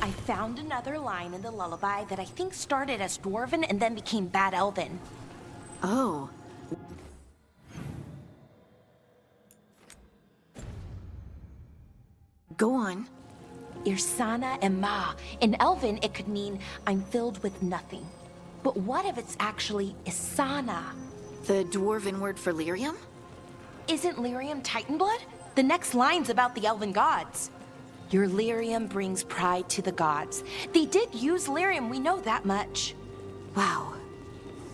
I found another line in the lullaby that I think started as Dwarven and then became Bad Elven. Oh. Go on. Irsana Emma. In Elven, it could mean I'm filled with nothing. But what if it's actually Isana? The Dwarven word for lyrium? Isn't lyrium Titan blood? The next line's about the elven gods. Your lyrium brings pride to the gods. They did use lyrium, we know that much. Wow.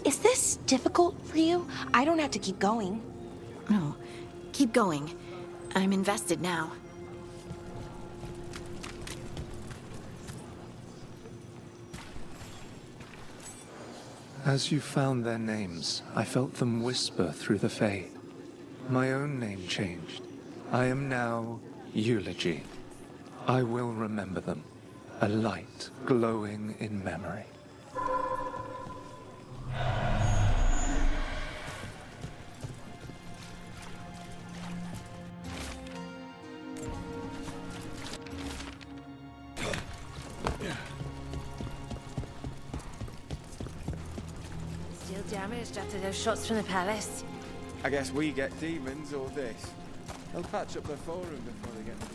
Is this difficult for you? I don't have to keep going. No, keep going. I'm invested now. As you found their names, I felt them whisper through the Fae. My own name changed. I am now Eulogy. I will remember them, a light glowing in memory. Still damaged after those shots from the palace. I guess we get demons or this. They'll patch up the forum before they get down.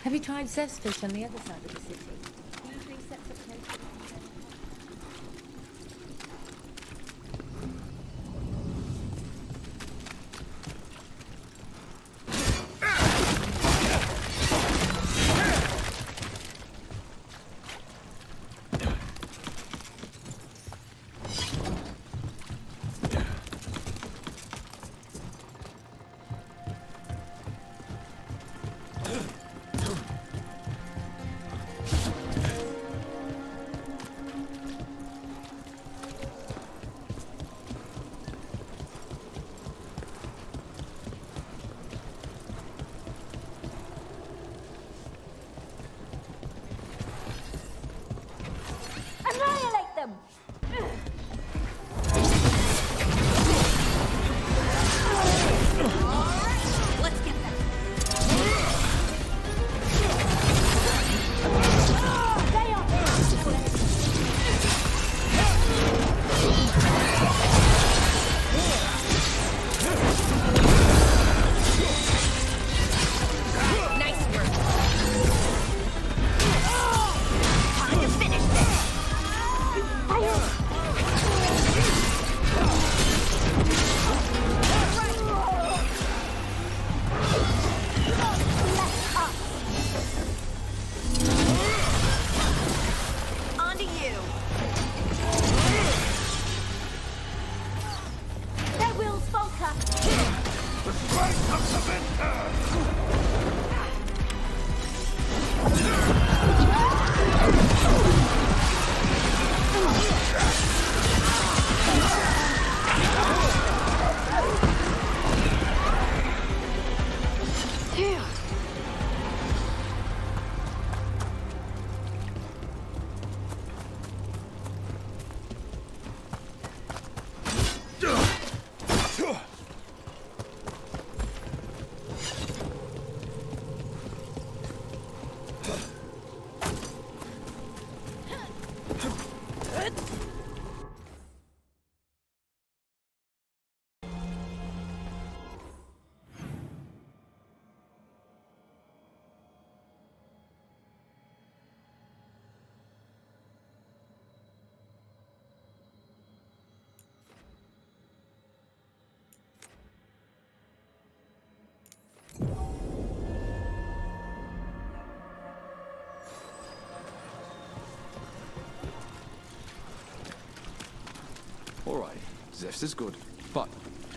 Have you tried Zestfish on the other side of the city? Usually separate places. All right, zest is good, but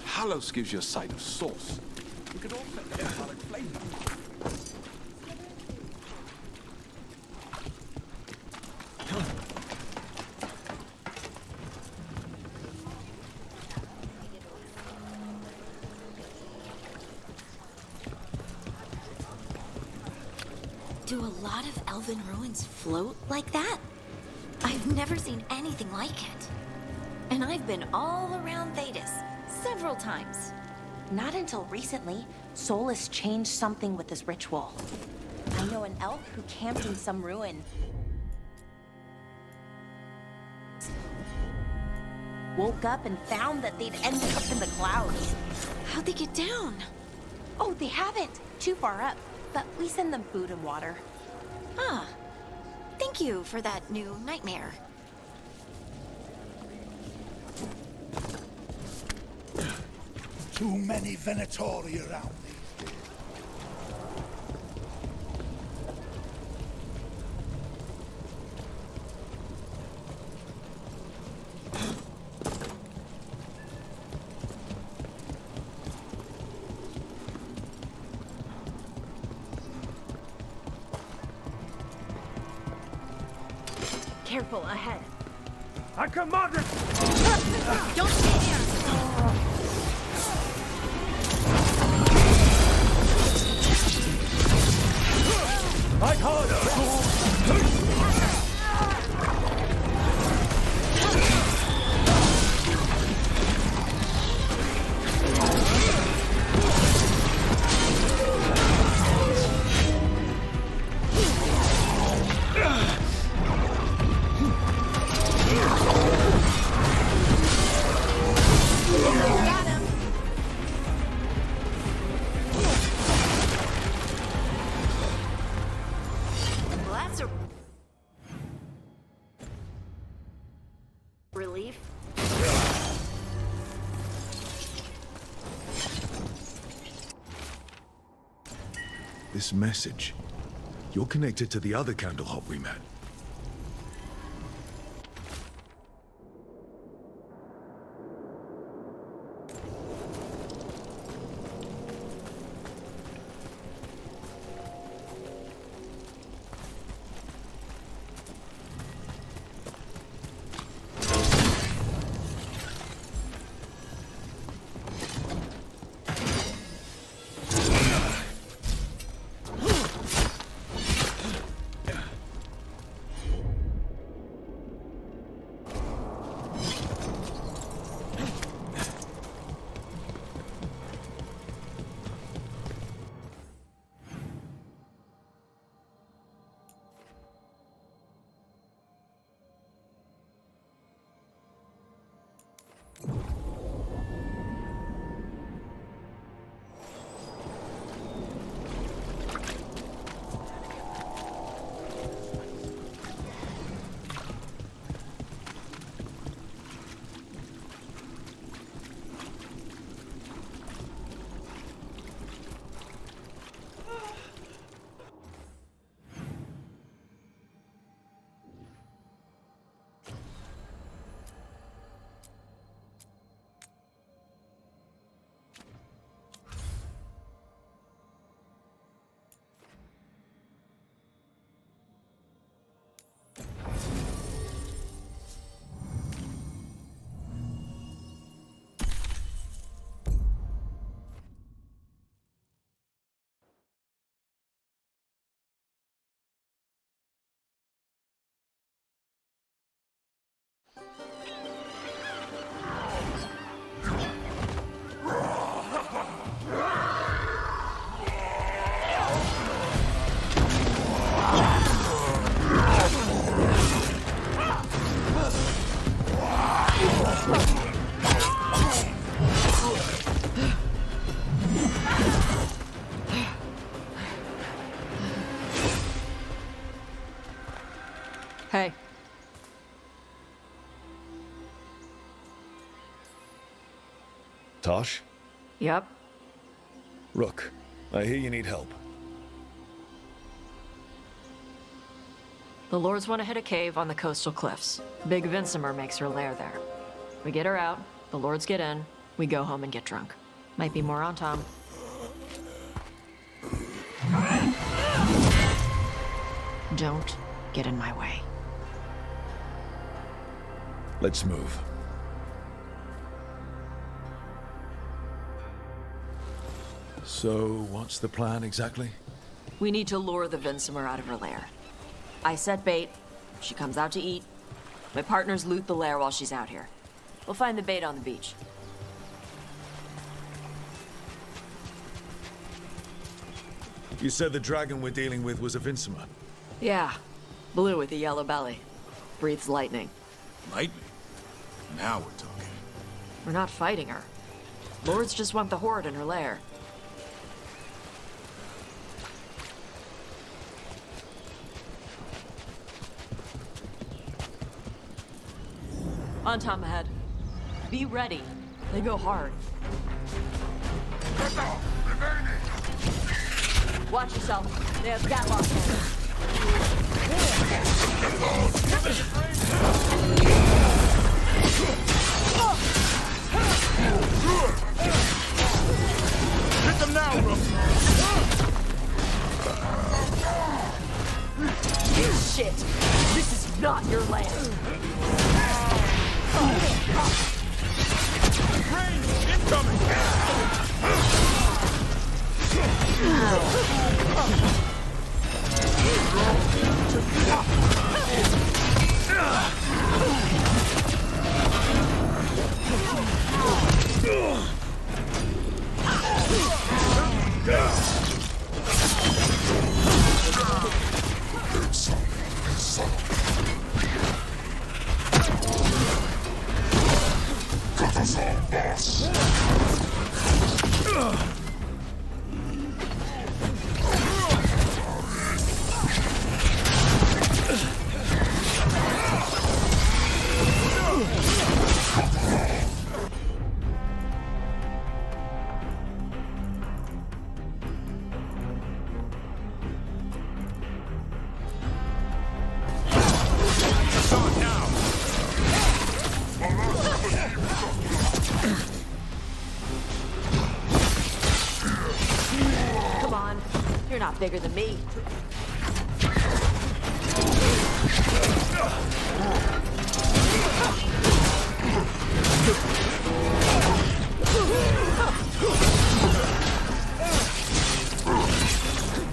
Halos gives you a sight of source. We could all set the metallic flame. Do a lot of elven ruins float like that? I've never seen anything like it. And I've been all around Thedas several times. Not until recently, Solus changed something with his ritual. I know an elf who camped in some ruin. Woke up and found that they'd ended up in the clouds. How'd they get down? Oh, they haven't. Too far up. But we send them food and water. Ah, thank you for that new nightmare. Too many Venatori around these days. Careful ahead. I command it! Don't stay there! Fight harder! Relief? This message. You're connected to the other Candlehop we met. Hey. Tosh? Yep. Rook, I hear you need help. The Lords want to hit a cave on the coastal cliffs. Big Vincimer makes her lair there. We get her out, the lords get in, we go home and get drunk. Might be more on Tom. Don't get in my way. Let's move. So, what's the plan exactly? We need to lure the Vinsumer out of her lair. I set bait, she comes out to eat. My partners loot the lair while she's out here. We'll find the bait on the beach. You said the dragon we're dealing with was a Vinsumer. Yeah, blue with a yellow belly. Breathes lightning. Lightning? Now we're talking. We're not fighting her. Lords just want the horde in her lair. On Tom ahead. Be ready. They go hard. Watch yourself. They have Backloggery. Hit them now, Rook! Shit! This is not your land! Range incoming! Come on. You're not bigger than me.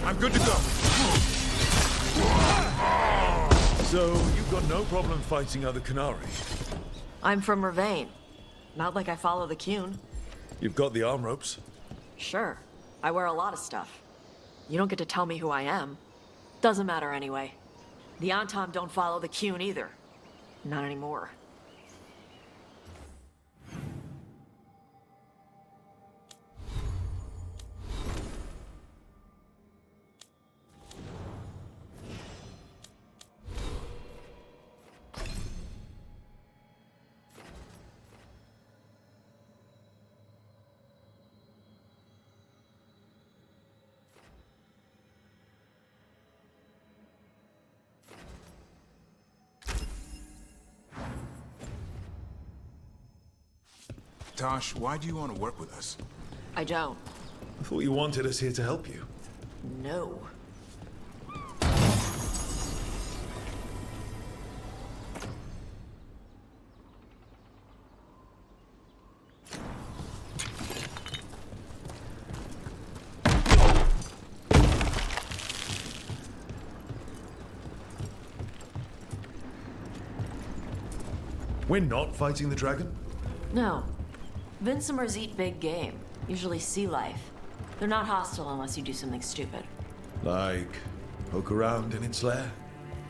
I'm good to go. So, you've got no problem fighting other Qunari? I'm from Ravain. Not like I follow the Qun. You've got the arm ropes? Sure. I wear a lot of stuff. You don't get to tell me who I am. Doesn't matter anyway. The Antom don't follow the Qun either. Not anymore. Tosh, why do you want to work with us? I don't. I thought you wanted us here to help you. No. We're not fighting the dragon? No. Vinsumers eat big game, usually sea life. They're not hostile unless you do something stupid. Like, poke around in its lair?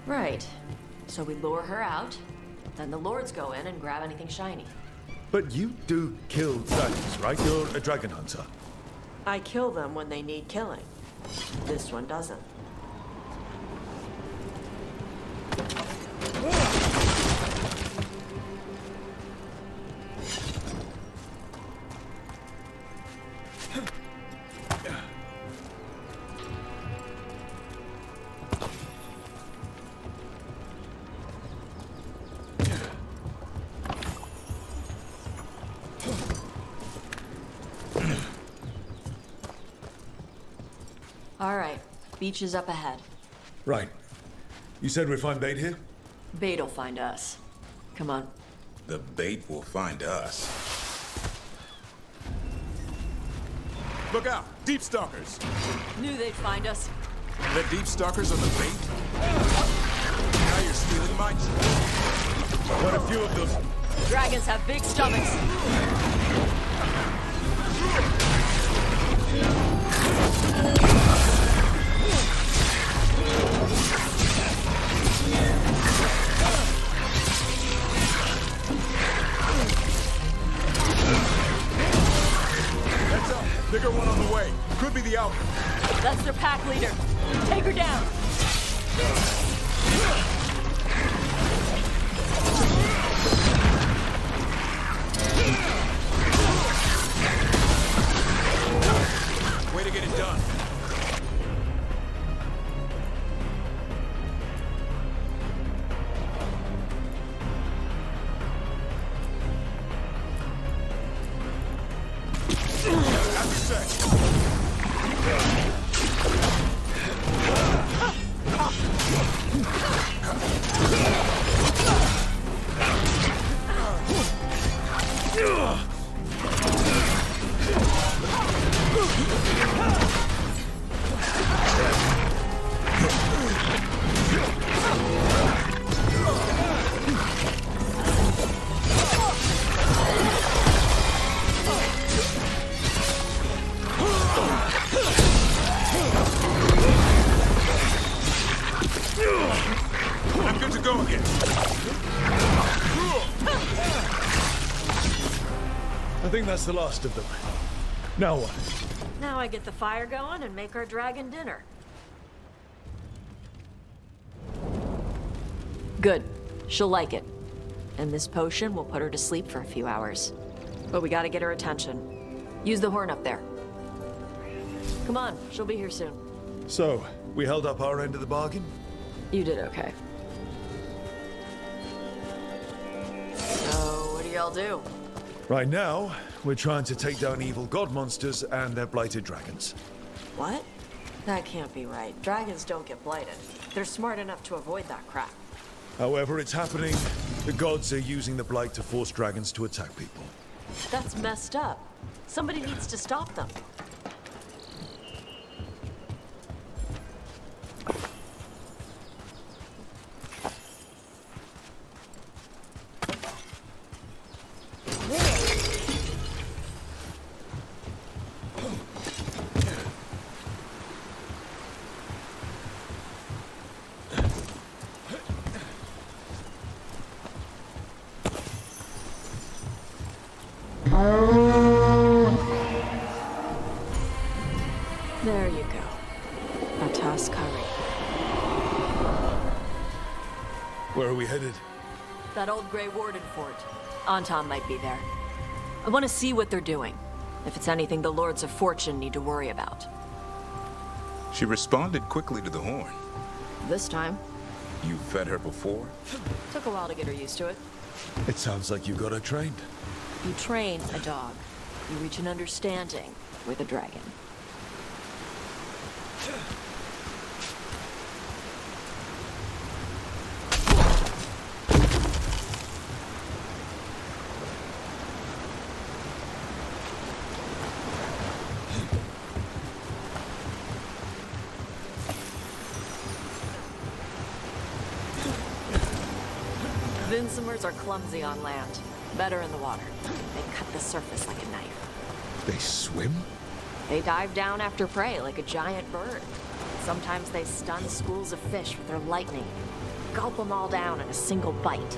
Right. So we lure her out, then the lords go in and grab anything shiny. But you do kill dragons, right? You're a dragon hunter. I kill them when they need killing. This one doesn't. All right, beach is up ahead. Right. You said we'd find bait here? Bait'll find us. Come on. The bait will find us. Look out! Deep stalkers! Knew they'd find us. The deep stalkers are the bait? Now you're stealing my... Quite a few of them. Dragons have big stomachs. Heads up! Bigger one on the way. Could be the Alpha. That's their pack leader. Take her down. Way to get it done. As you say. I'm good to go again. I think that's the last of them. Now what? Now I get the fire going and make our dragon dinner. Good. She'll like it. And this potion will put her to sleep for a few hours. But we gotta get her attention. Use the horn up there. Come on, she'll be here soon. So, we held up our end of the bargain? You did okay. So, what do y'all do? Right now, we're trying to take down evil god monsters and their blighted dragons. What? That can't be right. Dragons don't get blighted. They're smart enough to avoid that crap. However it's happening, the gods are using the blight to force dragons to attack people. That's messed up. Somebody needs to stop them. There you go. A toss curry. Where are we headed? That old Grey Warden fort. Anton might be there. I want to see what they're doing. If it's anything the Lords of Fortune need to worry about. She responded quickly to the horn. This time, You fed her before? took a while to get her used to it. It sounds like you got her trained. You train a dog. You reach an understanding with a dragon. Vincimers are clumsy on land, better in the water. They cut the surface like a knife. They swim? They dive down after prey like a giant bird. Sometimes they stun schools of fish with their lightning. Gulp them all down in a single bite.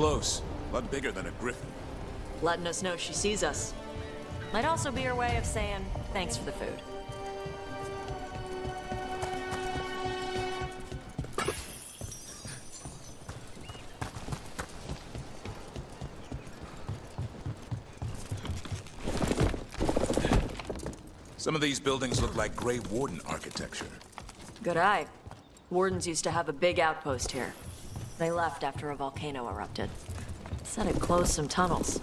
close. A lot bigger than a griffin. Letting us know she sees us. Might also be her way of saying thanks for the food. Some of these buildings look like Grey Warden architecture. Good eye. Wardens used to have a big outpost here. They left after a volcano erupted. Said it closed some tunnels.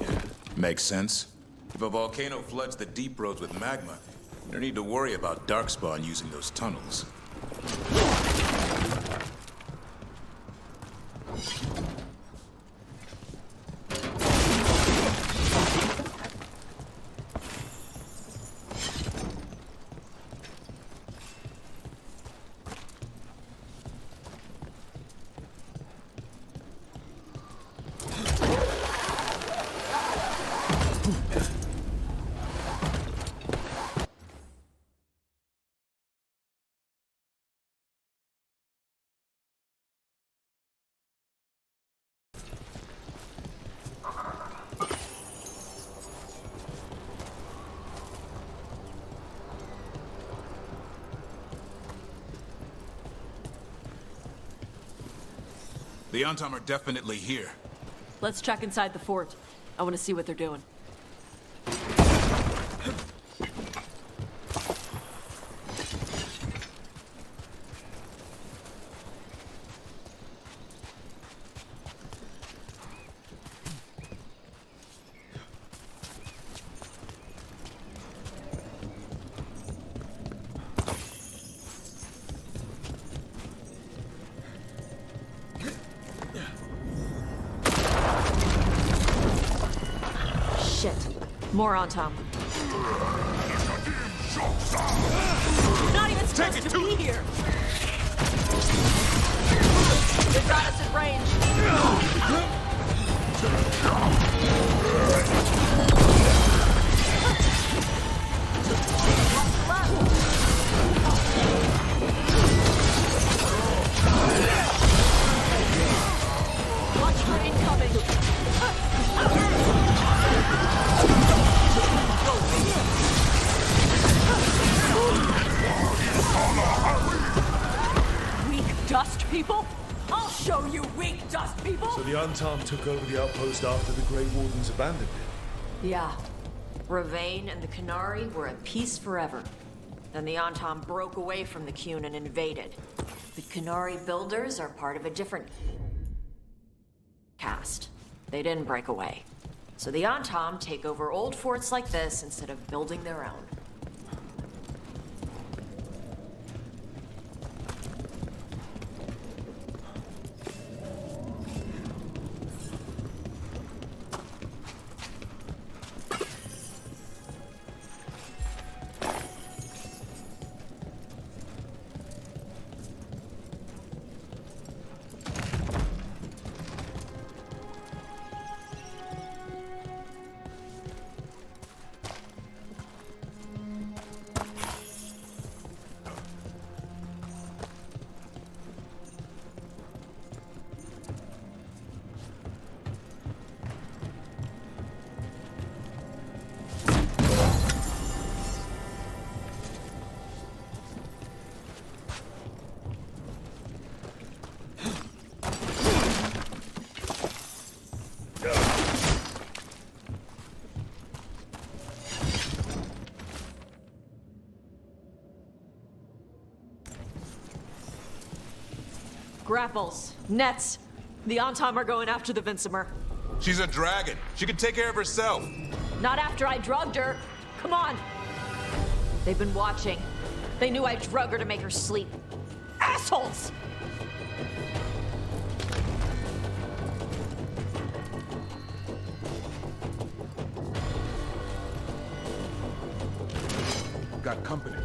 Makes sense. If a volcano floods the deep roads with magma, you don't need to worry about Darkspawn using those tunnels. The Antom are definitely here. Let's check inside the fort. I want to see what they're doing. Shit. More on Tom. Not even supposed to be here! They've got us at range. Watch for incoming. Weak dust people? I'll show you weak dust people! So the Antom took over the outpost after the Grey Wardens abandoned it? Yeah. Ravane and the Canary were at peace forever. Then the Antom broke away from the Qun and invaded. The Canary builders are part of a different caste. They didn't break away. So the Antom take over old forts like this instead of building their own. Grapples, nets. The Antom are going after the Vincimer. She's a dragon. She can take care of herself. Not after I drugged her. Come on. They've been watching. They knew I drug her to make her sleep. Assholes! Got company.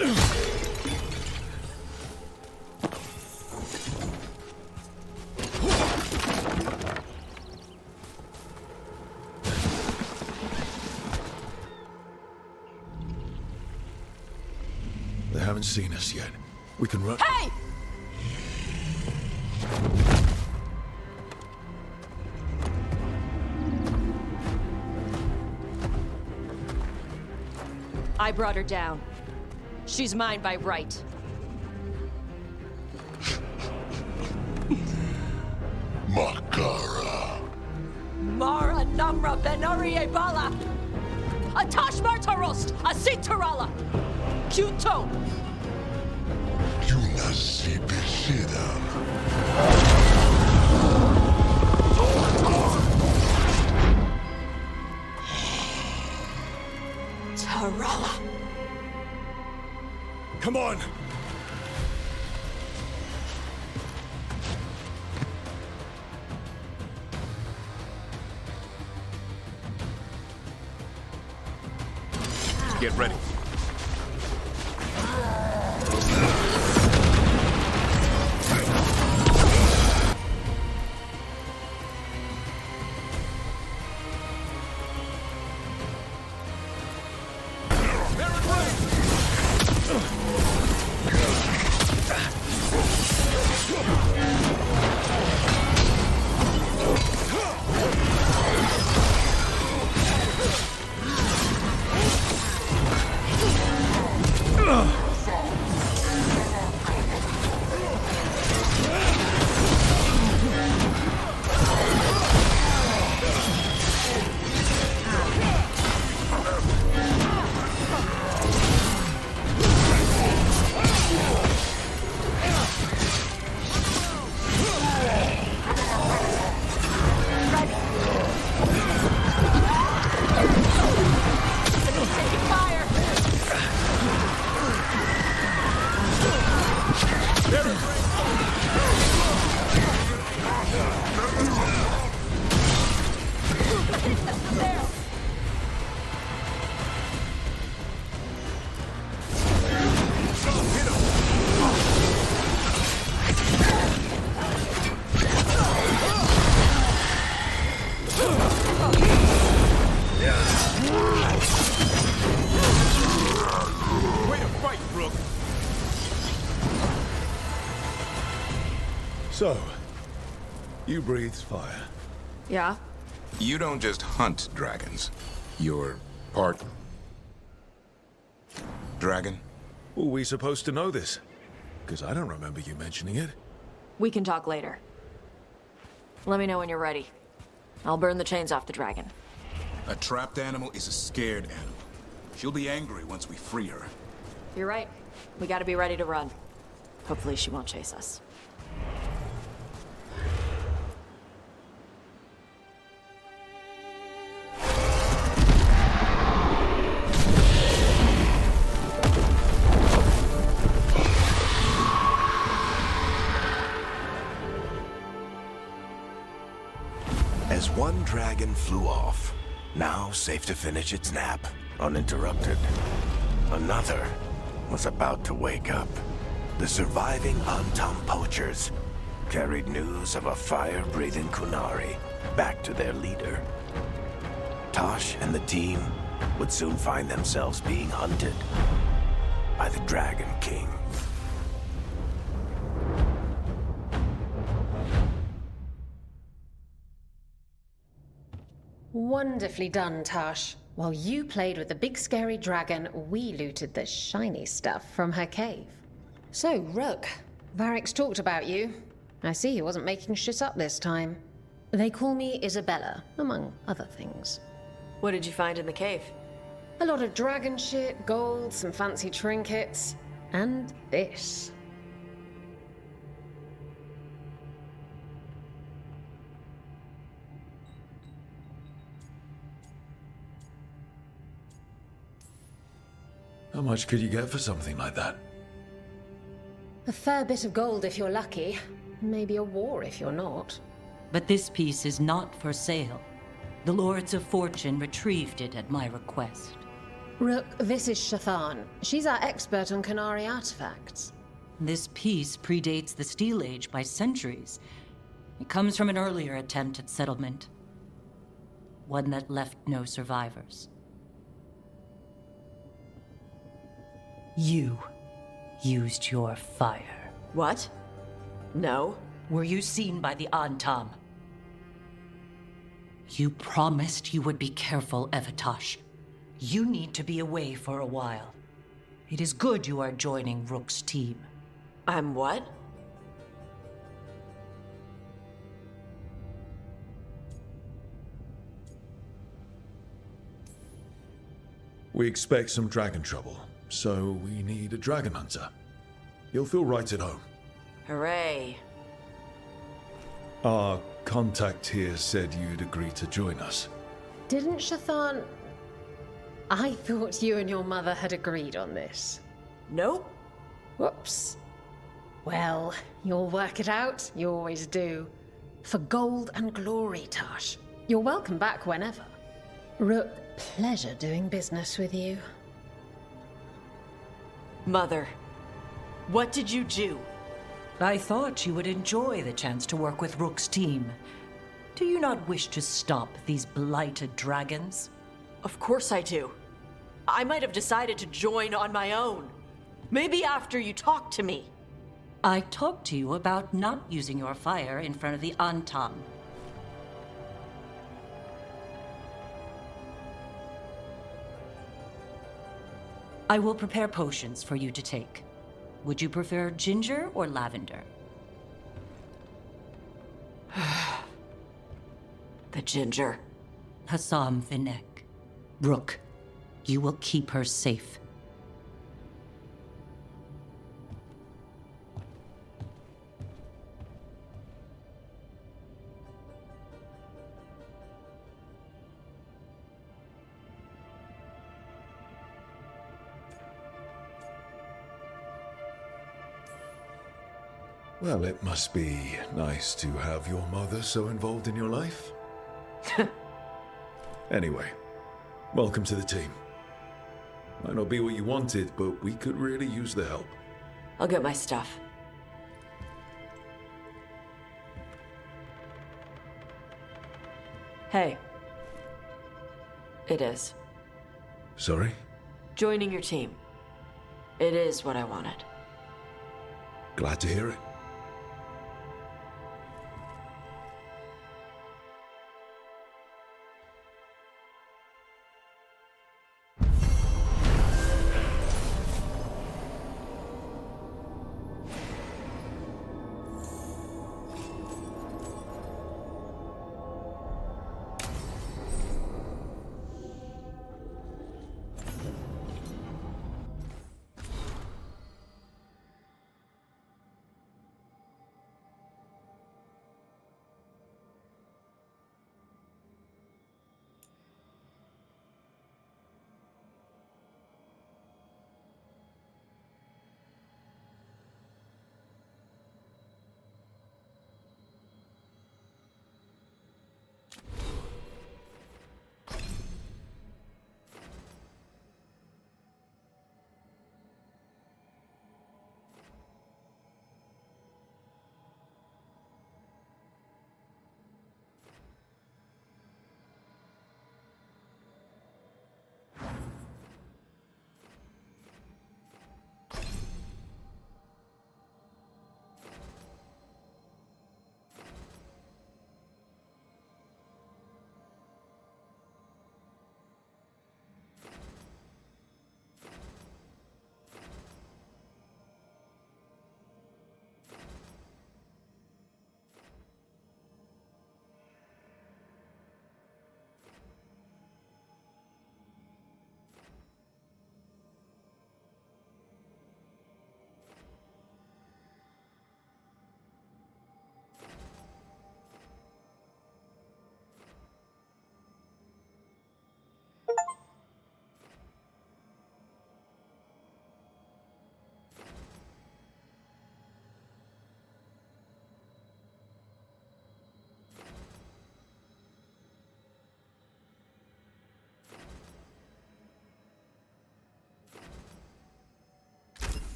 They haven't seen us yet. We can run. Hey! I brought her down. She's mine by right. Makara. Mara Namra Benarie Bala! Atash Martarost! Asitarala! Kyuto! Tarala! Come on! Get ready. So, you breathed fire. Yeah? You don't just hunt dragons. You're part... dragon? Were we supposed to know this? Because I don't remember you mentioning it. We can talk later. Let me know when you're ready. I'll burn the chains off the dragon. A trapped animal is a scared animal. She'll be angry once we free her. You're right. We gotta be ready to run. Hopefully she won't chase us. As one dragon flew off, now safe to finish its nap, uninterrupted, another was about to wake up. The surviving Antam poachers carried news of a fire-breathing Kunari back to their leader. Tosh and the team would soon find themselves being hunted by the Dragon King. Wonderfully done, Tash. While you played with the big scary dragon, we looted the shiny stuff from her cave. So, Rook, Varric's talked about you. I see he wasn't making shit up this time. They call me Isabella, among other things. What did you find in the cave? A lot of dragon shit, gold, some fancy trinkets, and this. How much could you get for something like that? A fair bit of gold if you're lucky. Maybe a war if you're not. But this piece is not for sale. The Lords of Fortune retrieved it at my request. Rook, this is Shathan. She's our expert on Canary artifacts. This piece predates the Steel Age by centuries. It comes from an earlier attempt at settlement. One that left no survivors. You used your fire. What? No. Were you seen by the Antam? You promised you would be careful, Evatosh. You need to be away for a while. It is good you are joining Rook's team. I'm what? We expect some dragon trouble, so we need a dragon hunter. You'll feel right at home. Hooray. Our contact here said you'd agree to join us. Didn't Shathan... I thought you and your mother had agreed on this. Nope. Whoops. Well, you'll work it out. You always do. For gold and glory, Tash. You're welcome back whenever. Rook, pleasure doing business with you. Mother, what did you do? I thought you would enjoy the chance to work with Rook's team. Do you not wish to stop these blighted dragons? Of course I do. I might have decided to join on my own. Maybe after you talked to me. I talked to you about not using your fire in front of the Antam. I will prepare potions for you to take. Would you prefer ginger or lavender? The ginger. Hassam Vinek. Rook, you will keep her safe. Well, it must be nice to have your mother so involved in your life. Anyway, welcome to the team. Might not be what you wanted, but we could really use the help. I'll get my stuff. Hey. It is. Sorry? Joining your team. It is what I wanted. Glad to hear it.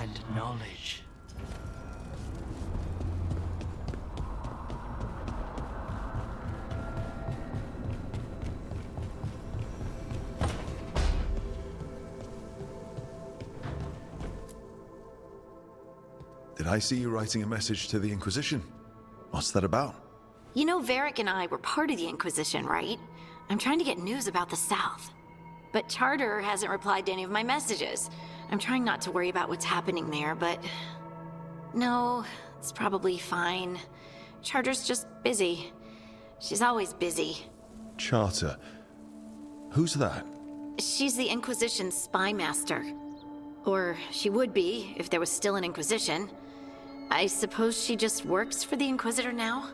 and knowledge. Did I see you writing a message to the Inquisition? What's that about? You know, Varric and I were part of the Inquisition, right? I'm trying to get news about the South. But Charter hasn't replied to any of my messages. I'm trying not to worry about what's happening there, but... No, it's probably fine. Charter's just busy. She's always busy. Charter. Who's that? She's the Inquisition's spy master. Or she would be, if there was still an Inquisition. I suppose she just works for the Inquisitor now?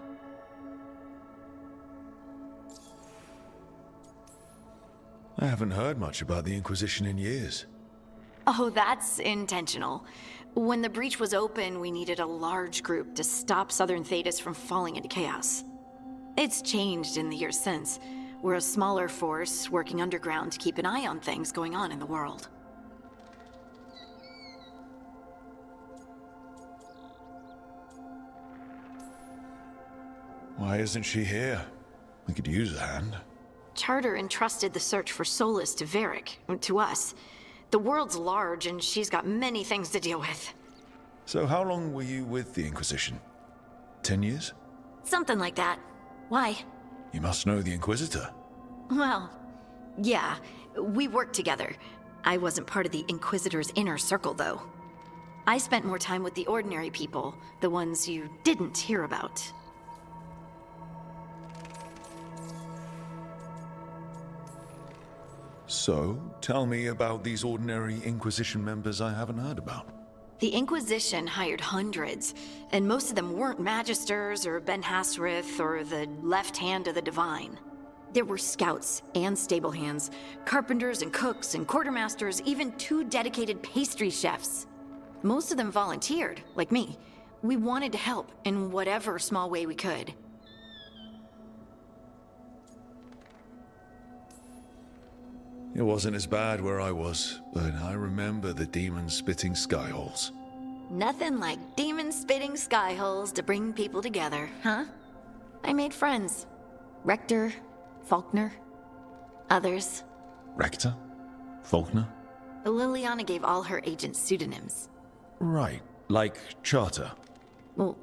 I haven't heard much about the Inquisition in years. Oh, that's intentional. When the breach was open, we needed a large group to stop Southern Thedas from falling into chaos. It's changed in the years since. We're a smaller force working underground to keep an eye on things going on in the world. Why isn't she here? We could use a hand. Charter entrusted the search for Solus to Varric, to us. The world's large, and she's got many things to deal with. So how long were you with the Inquisition? 10 years? Something like that. Why? You must know the Inquisitor. Well, yeah, we worked together. I wasn't part of the Inquisitor's inner circle, though. I spent more time with the ordinary people, the ones you didn't hear about. So, tell me about these ordinary Inquisition members I haven't heard about. The Inquisition hired hundreds, and most of them weren't Magisters or Ben Hasrith or the left hand of the Divine. There were scouts and stable hands, carpenters and cooks and quartermasters, even 2 dedicated pastry chefs. Most of them volunteered, like me. We wanted to help in whatever small way we could. It wasn't as bad where I was, but I remember the demons spitting skyholes. Nothing like demon spitting skyholes to bring people together, huh? I made friends. Rector, Faulkner, others. Rector? Faulkner? Liliana gave all her agents pseudonyms. Right, like Charter. Well,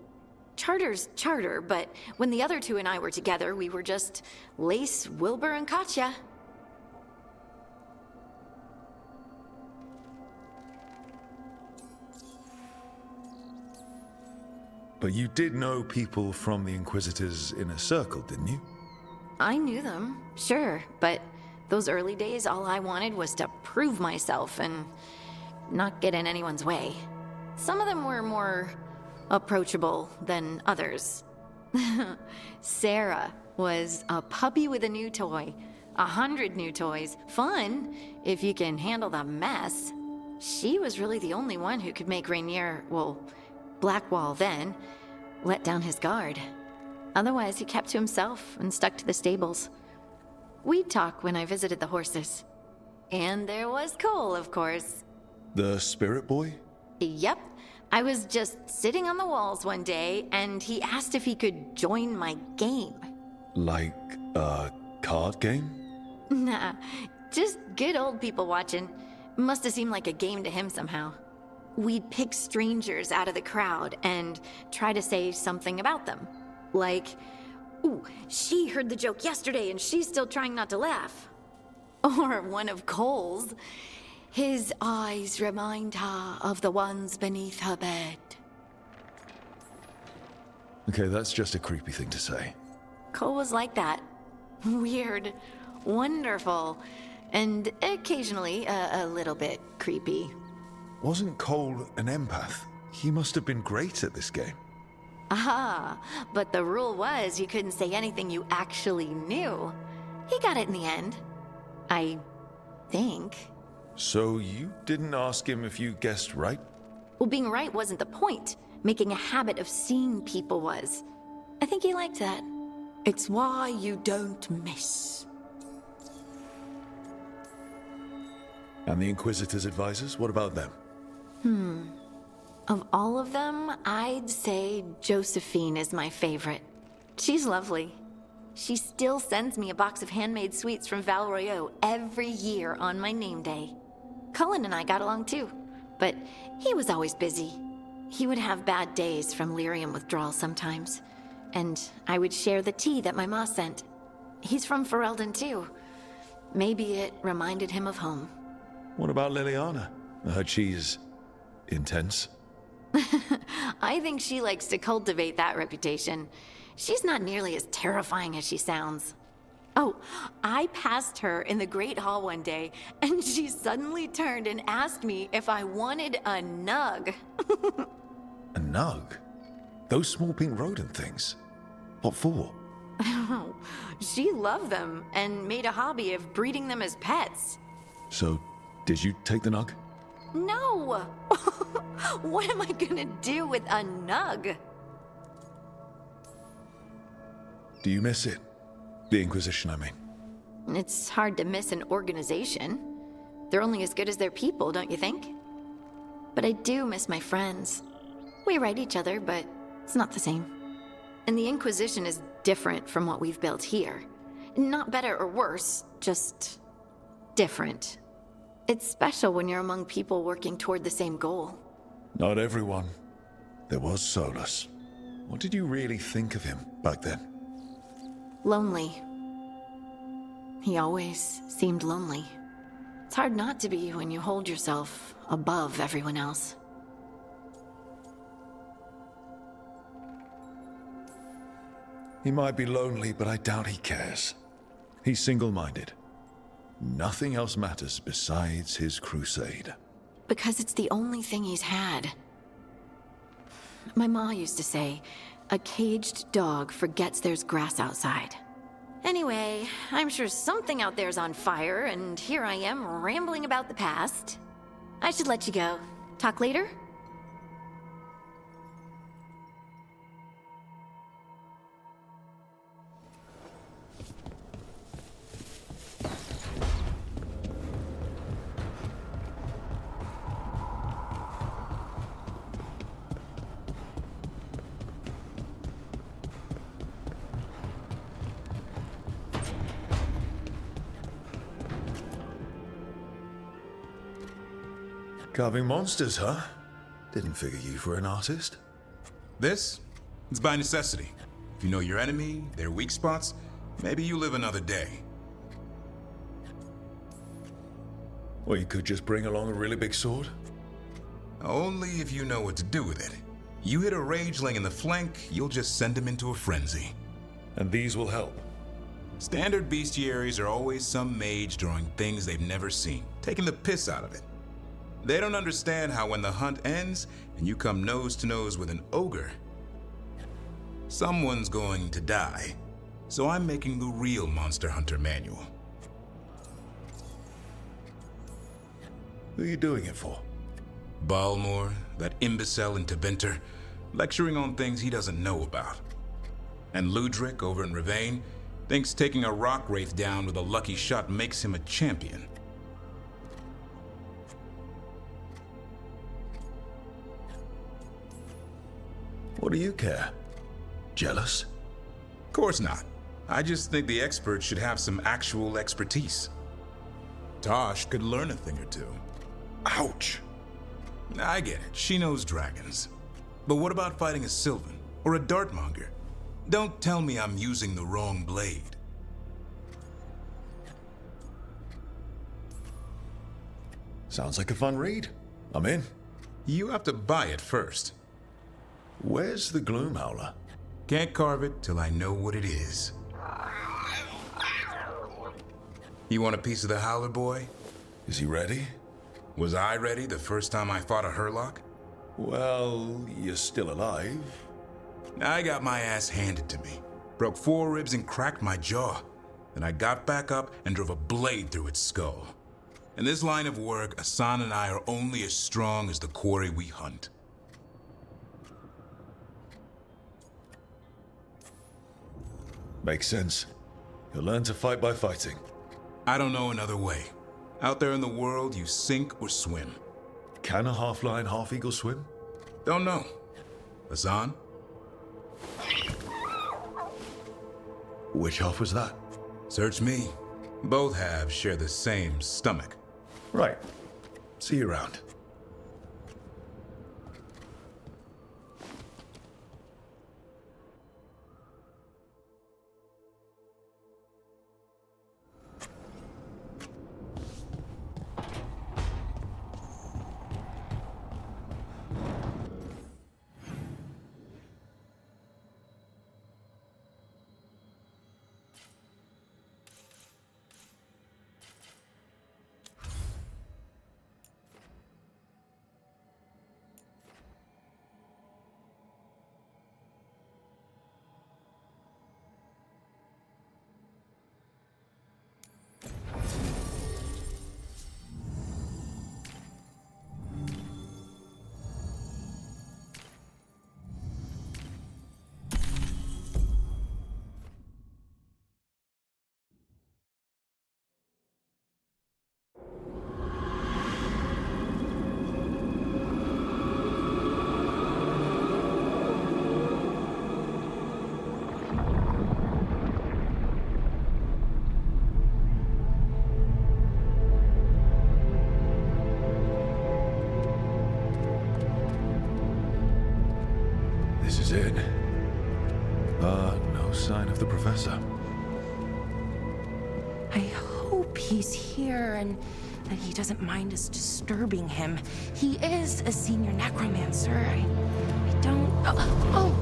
Charter's Charter, but when the other 2 and I were together, we were just Lace, Wilbur, and Katya. But you did know people from the Inquisitor's inner circle, didn't you? I knew them, sure, but those early days, all I wanted was to prove myself and not get in anyone's way. Some of them were more approachable than others. Sarah was a puppy with a new toy. 100 new toys. Fun, if you can handle the mess. She was really the only one who could make Rainier, well, Blackwall then, let down his guard. Otherwise, he kept to himself and stuck to the stables. We'd talk when I visited the horses. And there was Cole, of course. The spirit boy? Yep. I was just sitting on the walls one day, and he asked if he could join my game. Like a card game? Nah, just good old people watching. Must have seemed like a game to him somehow. We'd pick strangers out of the crowd and try to say something about them. Like, ooh, she heard the joke yesterday and she's still trying not to laugh. Or one of Cole's. His eyes remind her of the ones beneath her bed. Okay, that's just a creepy thing to say. Cole was like that. Weird, wonderful, and occasionally a little bit creepy. Wasn't Cole an empath? He must have been great at this game. Aha, but the rule was you couldn't say anything you actually knew. He got it in the end. I think. So you didn't ask him if you guessed right? Well, being right wasn't the point. Making a habit of seeing people was. I think he liked that. It's why you don't miss. And the Inquisitor's advisors, what about them? Of all of them, I'd say Josephine is my favorite. She's lovely. She still sends me a box of handmade sweets from Val Royeaux every year on my name day. Cullen and I got along too, but he was always busy. He would have bad days from lyrium withdrawal sometimes, and I would share the tea that my ma sent. He's from Ferelden too. Maybe it reminded him of home. What about Liliana? I heard she's intense. I think she likes to cultivate that reputation. She's not nearly as terrifying as she sounds. Oh, I passed her in the Great Hall one day, and she suddenly turned and asked me if I wanted a nug. A nug? Those small pink rodent things? What for? She loved them and made a hobby of breeding them as pets. So, did you take the nug? No! What am I gonna do with a nug? Do you miss it? The Inquisition, I mean. It's hard to miss an organization. They're only as good as their people, don't you think? But I do miss my friends. We write each other, but it's not the same. And the Inquisition is different from what we've built here. Not better or worse, just different. It's special when you're among people working toward the same goal. Not everyone. There was Solus. What did you really think of him back then? Lonely. He always seemed lonely. It's hard not to be when you hold yourself above everyone else. He might be lonely, but I doubt he cares. He's single-minded. Nothing else matters besides his crusade. Because it's the only thing he's had. My ma used to say, a caged dog forgets there's grass outside. Anyway, I'm sure something out there's on fire, and here I am rambling about the past. I should let you go. Talk later? Carving monsters, huh? Didn't figure you for an artist. This? It's by necessity. If you know your enemy, their weak spots, maybe you live another day. Well, you could just bring along a really big sword. Only if you know what to do with it. You hit a rageling in the flank, you'll just send him into a frenzy. And these will help. Standard bestiaries are always some mage drawing things they've never seen, taking the piss out of it. They don't understand how when the hunt ends and you come nose to nose with an ogre, someone's going to die. So I'm making the real Monster Hunter manual. Who are you doing it for? Balmor, that imbecile in Tevinter, lecturing on things he doesn't know about. And Ludric over in Rivain thinks taking a rock wraith down with a lucky shot makes him a champion. What do you care? Jealous? Course not. I just think the experts should have some actual expertise. Tosh could learn a thing or two. Ouch! I get it, she knows dragons. But what about fighting a Sylvan or a Dartmonger? Don't tell me I'm using the wrong blade. Sounds like a fun read. I'm in. You have to buy it first. Where's the Gloom Howler? Can't carve it till I know what it is. You want a piece of the Howler, boy? Is he ready? Was I ready the first time I fought a Hurlock? Well, you're still alive. I got my ass handed to me. Broke 4 ribs and cracked my jaw. Then I got back up and drove a blade through its skull. In this line of work, Asan and I are only as strong as the quarry we hunt. Makes sense. You'll learn to fight by fighting. I don't know another way. Out there in the world, you sink or swim. Can a half-lion, half-eagle swim? Don't know. Hassan? Which half was that? Search me. Both halves share the same stomach. Right. See you around. This is it. No sign of the professor. I hope he's here and that he doesn't mind us disturbing him. He is a senior necromancer. I don't... Oh!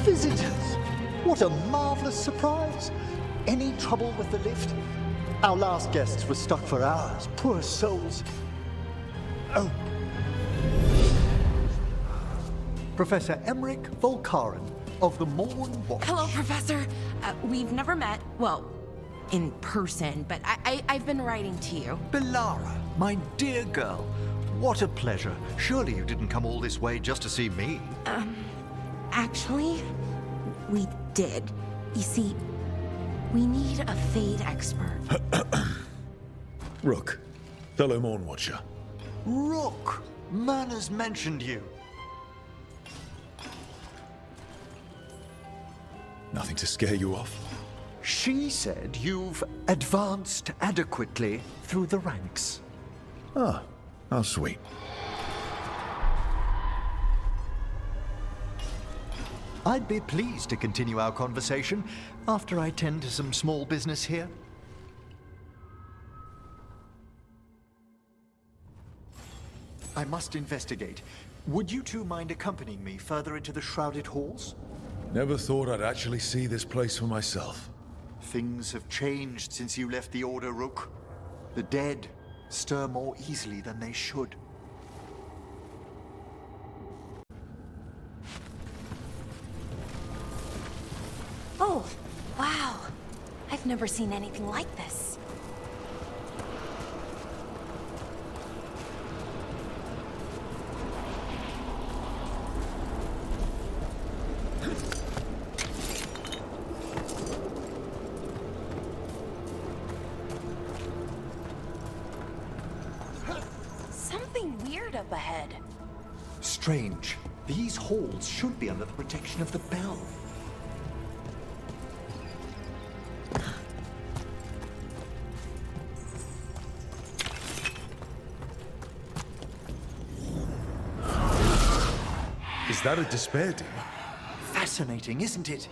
Visitors! What a marvelous surprise! Any trouble with the lift? Our last guests were stuck for hours. Poor souls. Oh. Professor Emmerich Volkaren of the Morn Watch. Hello, Professor. We've never met, well, in person, but I've been writing to you. Belara, my dear girl. What a pleasure. Surely you didn't come all this way just to see me. Actually, we did. You see, we need a Fade expert. Rook, fellow Morn Watcher. Rook! Myrna's mentioned you. Nothing to scare you off? She said you've advanced adequately through the ranks. Ah, how sweet. I'd be pleased to continue our conversation after I tend to some small business here. I must investigate. Would you two mind accompanying me further into the shrouded halls? Never thought I'd actually see this place for myself. Things have changed since you left the Order, Rook. The dead stir more easily than they should. Oh, wow. I've never seen anything like this. Something weird up ahead. Strange. These halls should be under the protection of the bell. Is that a despair demon? Fascinating, isn't it?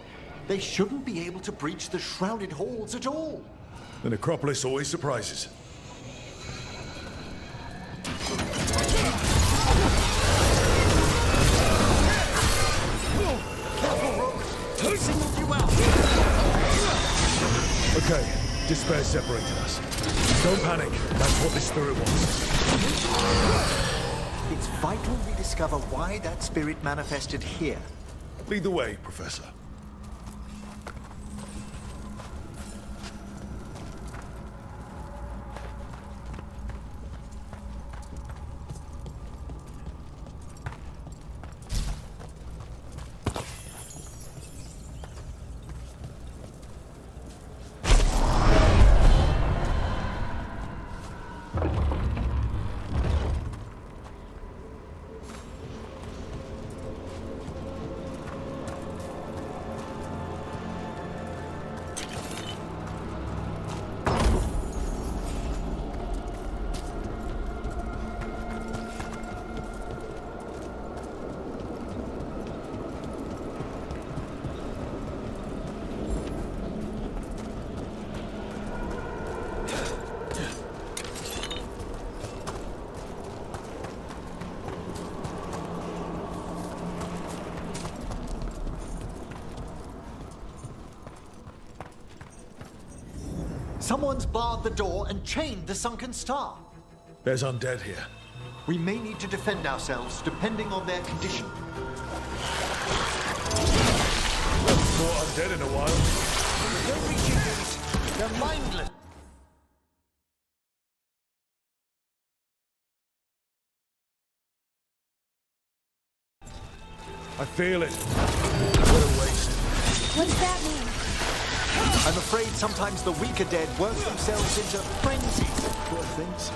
They shouldn't be able to breach the shrouded halls at all. The necropolis always surprises. Singled you out. Okay, despair separated us. Don't panic. That's what this spirit wants. It's vital we discover why that spirit manifested here. Lead the way, Professor. Someone's barred the door and chained the sunken star. There's undead here. We may need to defend ourselves, depending on their condition. More undead in a while. Don't be cheaters. They're mindless. I feel it. What a waste. What does that mean? I'm afraid sometimes the weaker dead work themselves into frenzies. Poor things.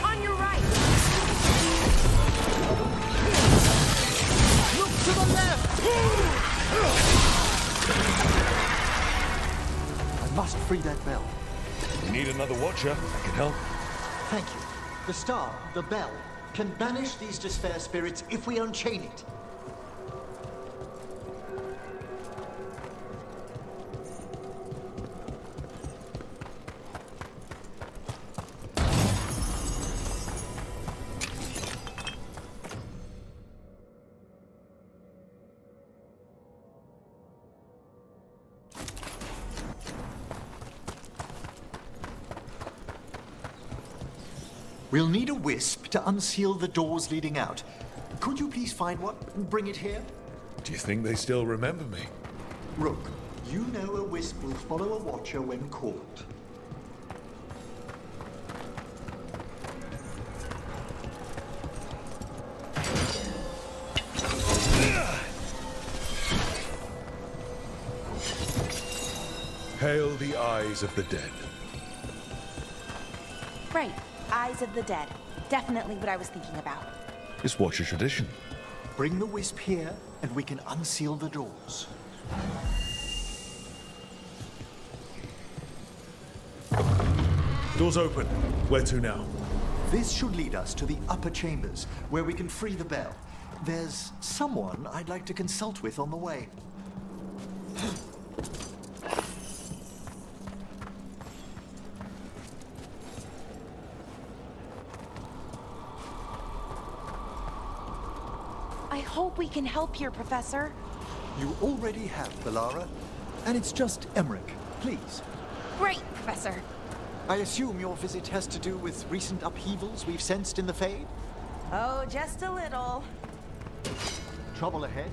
On your right! Look to the left! I must free that bell. You need another watcher. I can help. Thank you. The star, the bell, can banish these despair spirits if we unchain it. We'll need a wisp to unseal the doors leading out. Could you please find one and bring it here? Do you think they still remember me? Rook, you know a wisp will follow a watcher when called. Hail the eyes of the dead. Right. Eyes of the Dead. Definitely what I was thinking about. It's Watcher tradition. Bring the wisp here, and we can unseal the doors. Doors open. Where to now? This should lead us to the upper chambers, where we can free the bell. There's someone I'd like to consult with on the way. I hope we can help here, Professor. You already have, Bellara. And it's just Emmerich. Please. Great, Professor. I assume your visit has to do with recent upheavals we've sensed in the Fade? Oh, just a little. Trouble ahead?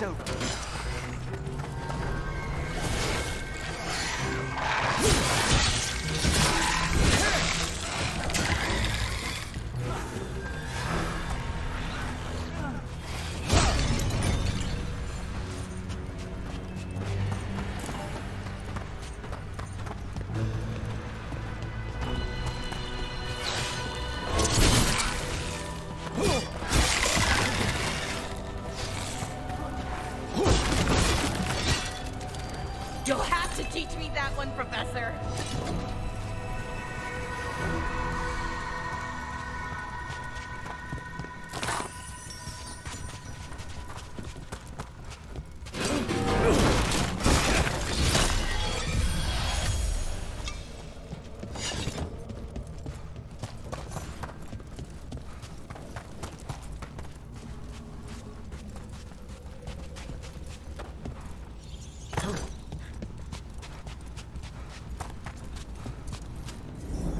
it's over. You'll have to teach me that one, Professor.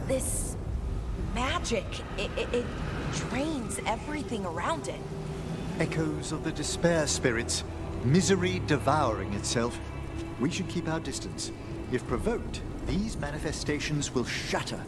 This magic, it drains everything around it. Echoes of the despair spirits, misery devouring itself. We should keep our distance. If provoked, these manifestations will shatter.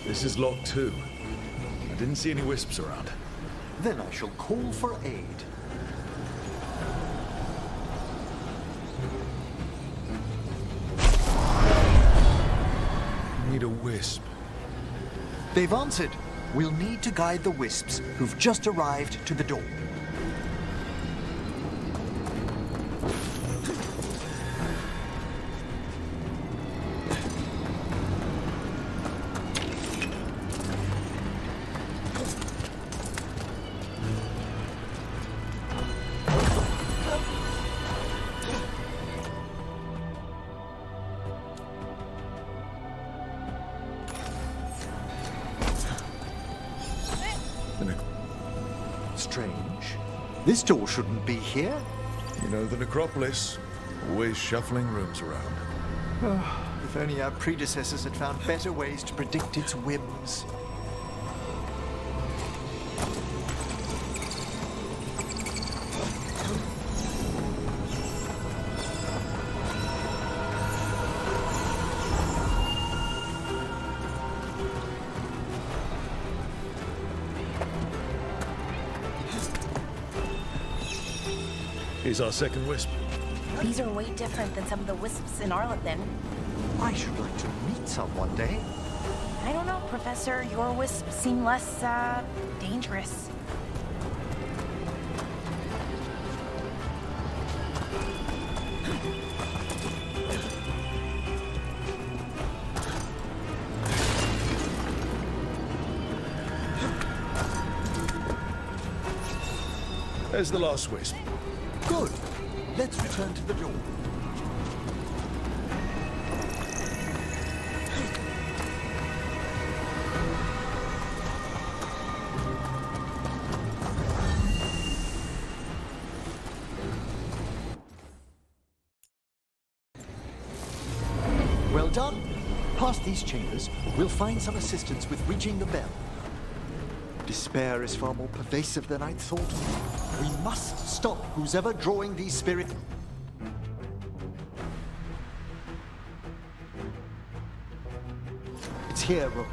This is Lock 2. I didn't see any wisps around. Then I shall call for aid. Need a wisp. They've answered. We'll need to guide the wisps who've just arrived to the door. Strange. This door shouldn't be here. You know the necropolis. Always shuffling rooms around. If only our predecessors had found better ways to predict its whims. Here's our second wisp. These are way different than some of the wisps in Arlethan. I should like to meet some one day. I don't know, Professor. Your wisps seem less, dangerous. There's the last wisp. Good. Let's return to the door. Well done. Past these chambers, we'll find some assistance with reaching the bell. Despair is far more pervasive than I'd thought. We must stop who's ever drawing these spirits. It's here, Rook.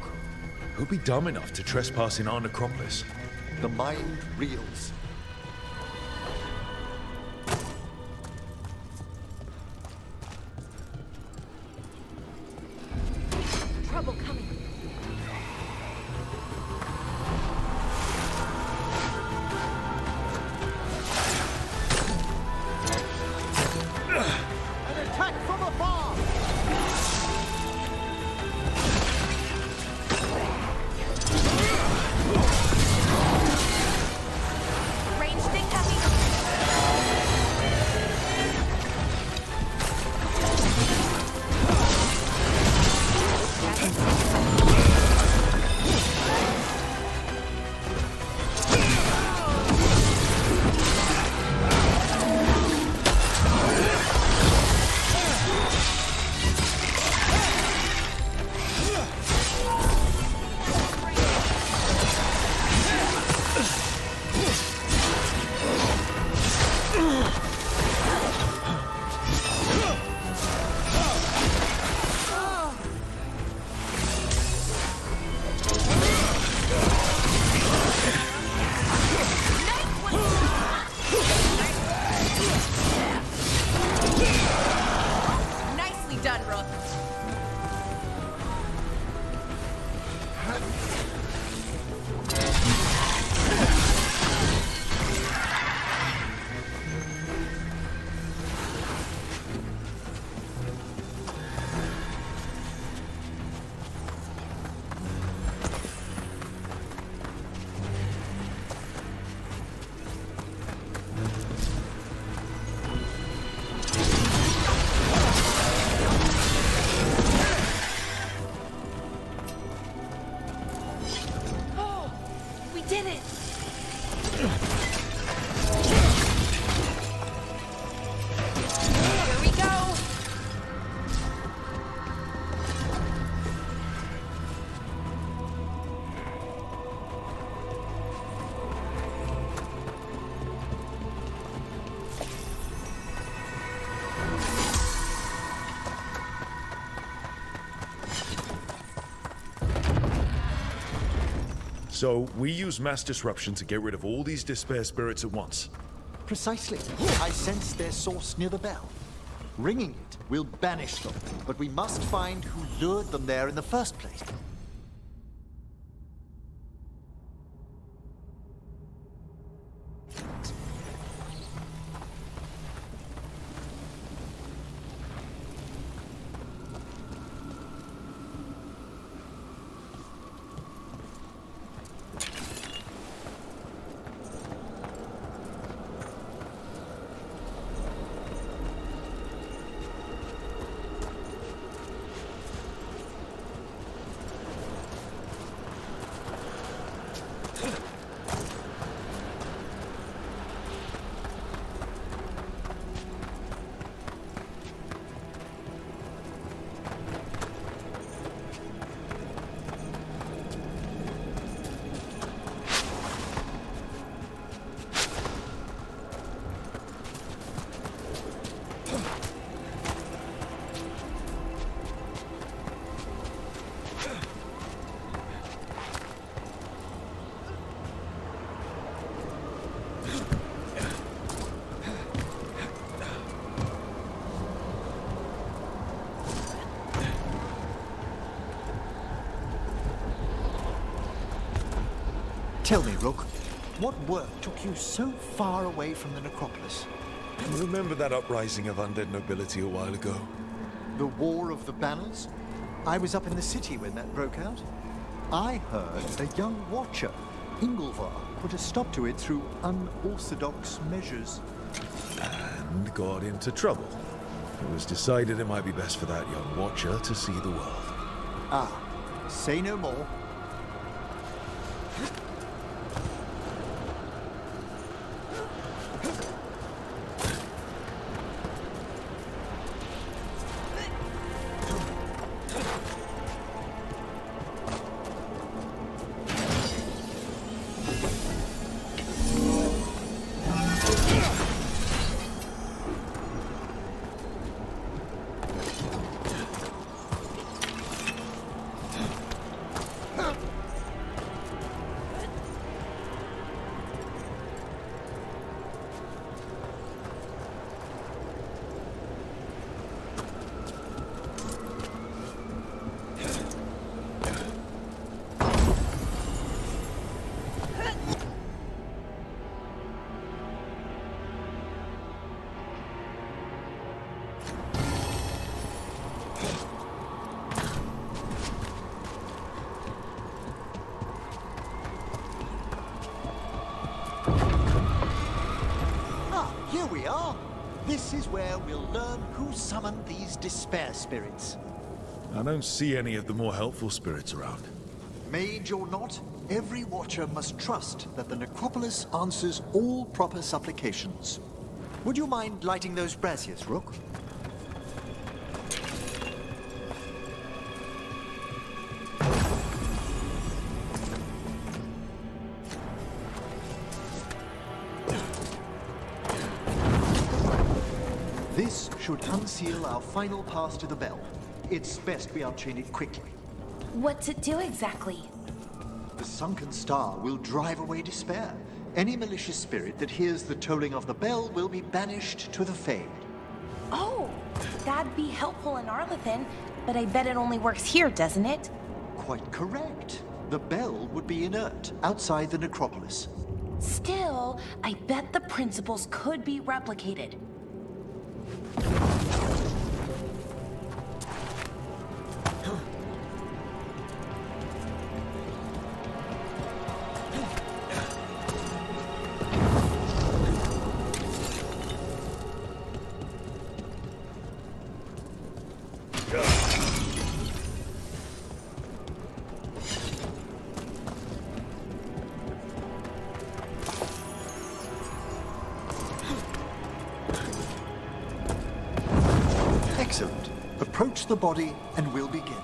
Who'd be dumb enough to trespass in our necropolis? The mind reels. Trouble coming. An attack from afar! Ranged thing coming. Nicely done, Rook. We did it! Here we go! So, we use mass disruption to get rid of all these despair spirits at once. Precisely. I sense their source near the bell. Ringing it will banish them, but we must find who lured them there in the first place. Tell me, Rook, what work took you so far away from the necropolis? Remember that uprising of undead nobility a while ago? The War of the Banners? I was up in the city when that broke out. I heard a young watcher, Ingolvar, put a stop to it through unorthodox measures. And got into trouble. It was decided it might be best for that young watcher to see the world. Ah, say no more. we are. This is where we'll learn who summoned these despair spirits. I don't see any of the more helpful spirits around. Mage or not, every watcher must trust that the necropolis answers all proper supplications. Would you mind lighting those braziers, Rook? This should unseal our final path to the bell. It's best we unchain it quickly. What's it do exactly? The sunken star will drive away despair. Any malicious spirit that hears the tolling of the bell will be banished to the Fade. Oh, that'd be helpful in Arlethan, but I bet it only works here, doesn't it? Quite correct. The bell would be inert outside the necropolis. Still, I bet the principles could be replicated. Excellent. Approach the body and we'll begin.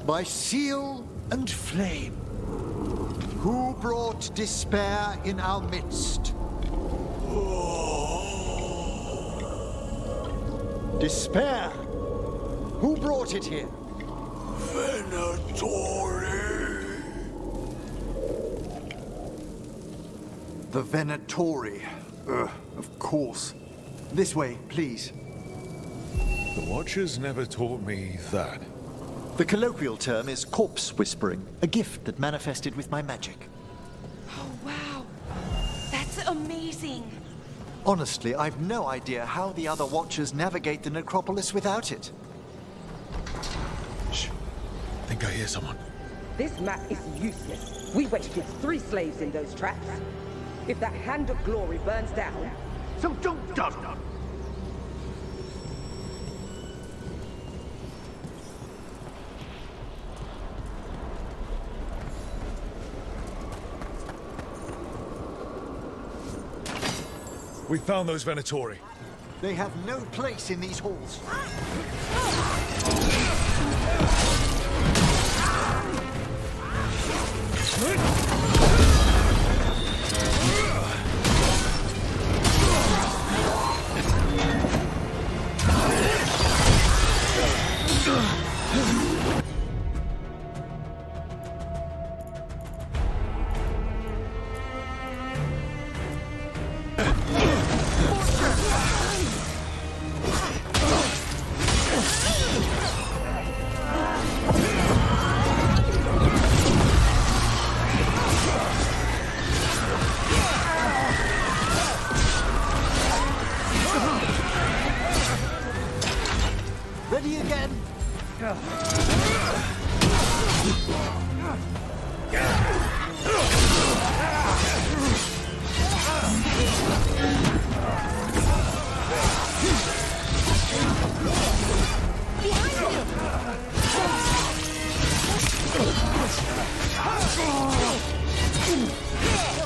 By seal and flame, who brought despair in our midst? Despair! Who brought it here? Venatori. The Venatori. Of course. This way, please. The Watchers never taught me that. The colloquial term is corpse whispering, a gift that manifested with my magic. Oh, wow. That's amazing. Honestly, I've no idea how the other Watchers navigate the necropolis without it. Shh. I think I hear someone. This map is useless. We wasted 3 slaves in those traps. If that Hand of Glory burns down, so don't doubt. We found those Venatori. They have no place in these halls. Ready again? They're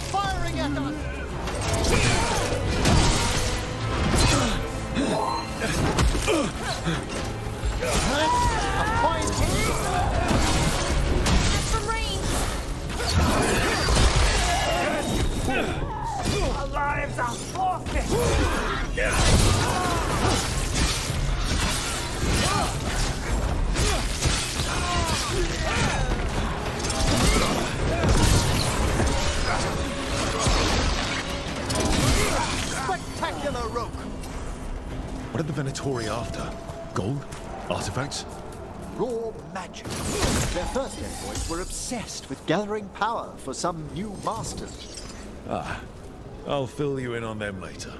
firing at us! From range. Our lives are forfeit! Spectacular rope! What are the Venatori after? Gold? Artifacts? Raw magic. Their first envoys were obsessed with gathering power for some new masters. Ah, I'll fill you in on them later.